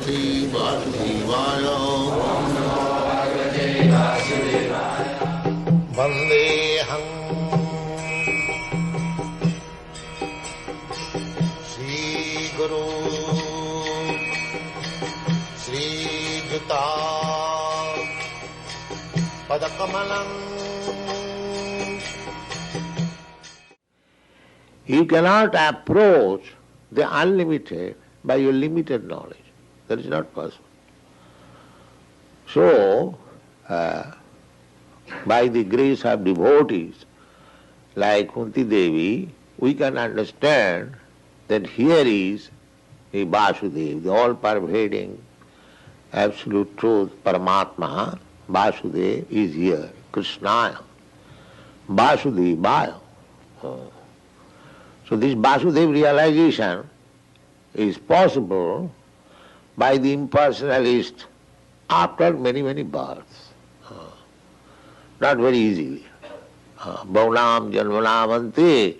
Bhagavate Vasudevaya. Vandeham Shri Guru Shri Juta Padakamalam. You cannot approach the unlimited by your limited knowledge. That is not possible. So, by the grace of devotees like Kunti Devi, we can understand that here is the Vasudeva, the all-pervading absolute truth, Paramatma. Vasudeva is here, Krishnaya, Vasudevaya. So this Vasudeva realization is possible by the impersonalist after many, many births. Not very easily. Bhaunam janmanamante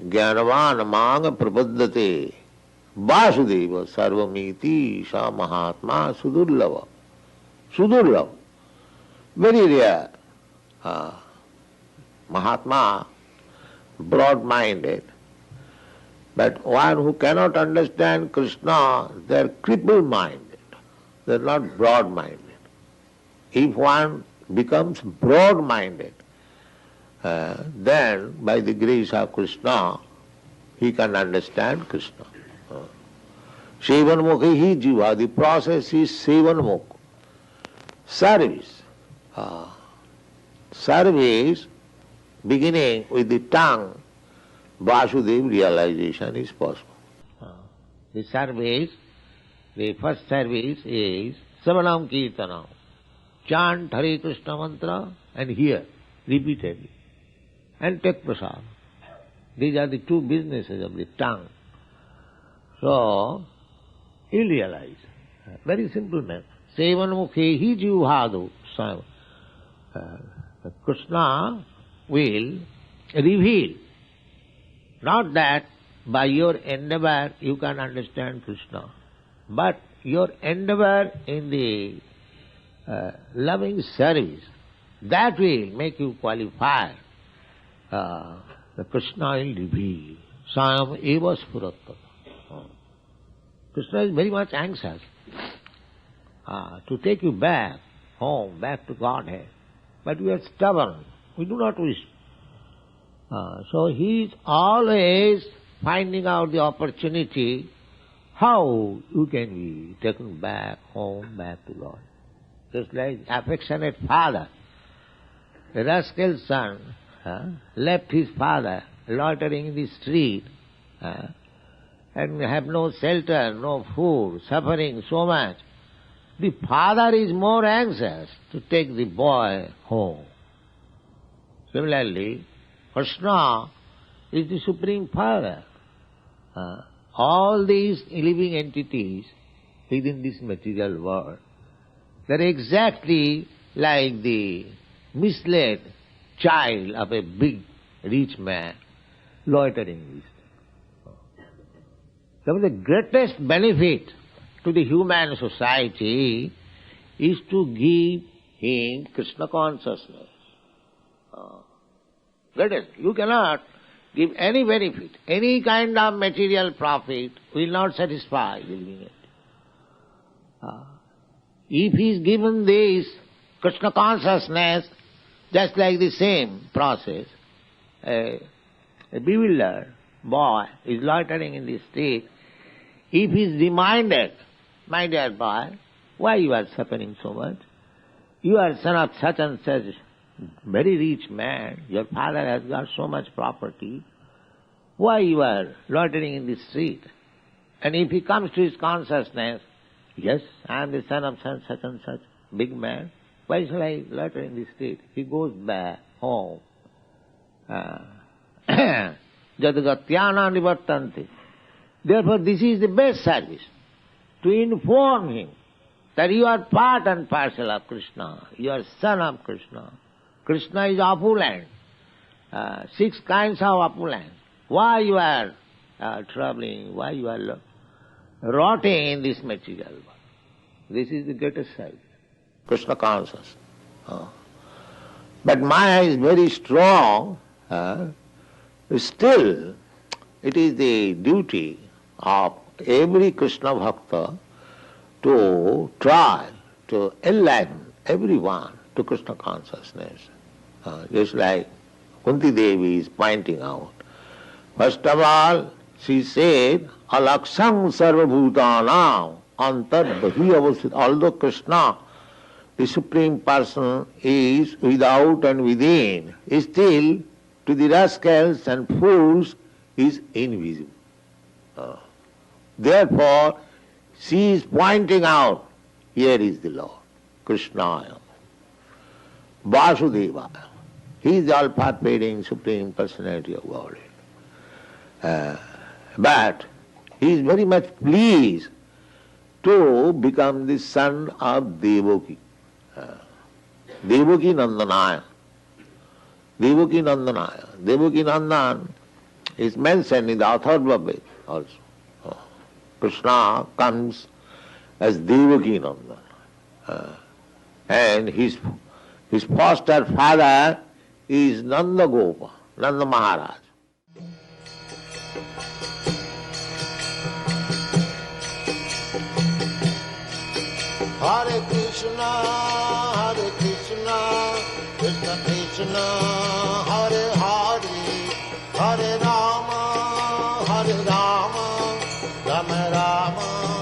jnanavan manga prapaddate Vasudeva sarvamiti sa mahatma sudurlava. Sudurlava. Very rare. Mahatma, broad-minded. But one who cannot understand Krishna, they are cripple-minded. They are not broad-minded. If one becomes broad-minded, then by the grace of Krishna, he can understand Krishna. Sevanmukhi hi jiva, the process is sevanmukh. Service. Service beginning with the tongue, Vasudeva realization is possible. The service, the first service is Savanam Kirtanam. Chant Hare Krishna mantra and hear repeatedly. And take prasad. These are the two businesses of the tongue. So, he'll realize. Very simple man. Sevanmukhe hi jivhadu. Krishna will reveal. Not that by your endeavor you can understand Krishna, but your endeavor in the loving service, that will make you qualify. The Krishna will reveal. Sayam eva spurattata. Krishna is very much anxious to take you back home, back to Godhead. But we are stubborn. We do not wish. So he is always finding out the opportunity how you can be taken back home, back to God. Just like affectionate father. The rascal son left his father loitering in the street and have no shelter, no food, suffering so much. The father is more anxious to take the boy home. Similarly, Krishna is the Supreme Father. All these living entities within this material world, they are exactly like the misled child of a big rich man loitering in this. So the greatest benefit to the human society is to give him Krishna consciousness. Greatest. You cannot give any benefit, any kind of material profit will not satisfy the living entity. If he is given this Krishna consciousness, just like the same process, a bewildered boy is loitering in the street, if he is reminded, my dear boy, why you are suffering so much? You are son of such and such very rich man, your father has got so much property, why you are loitering in the street? And if he comes to his consciousness, yes, I am the son of such and such big man, why shall I loiter in the street? He goes back home. Jadagatyana nivartanti. Therefore this is the best service, to inform him that you are part and parcel of Krishna, you are son of Krishna. Krishna is opulent, 6 kinds of opulence. Why you are troubling, why you are rotting in this material world? This is the greatest service, Krishna consciousness. But Maya is very strong. Still, it is the duty of every Krishna bhakta to try to enlighten everyone to Krishna consciousness. Just like Kunti Devi is pointing out. First of all, she said, Alaksam sarvabhutanam antarbhahi avasthit. Although Krishna, the Supreme Person, is without and within, still to the rascals and fools is invisible. Therefore, she is pointing out, here is the Lord, Krishna, Vasudeva. He is the all-pervading Supreme Personality of Godhead. But he is very much pleased to become the son of Devaki. Devaki Nandanaya. Devaki Nandanaya. Devaki Nandan is mentioned in the Atharva Veda also. Krishna comes as Devaki Nandan. And his foster father is Nanda Gopa, Nanda Maharaj. Hare Krishna, Krishna Krishna, Hare Hare, Hare Rama, Rama Rama.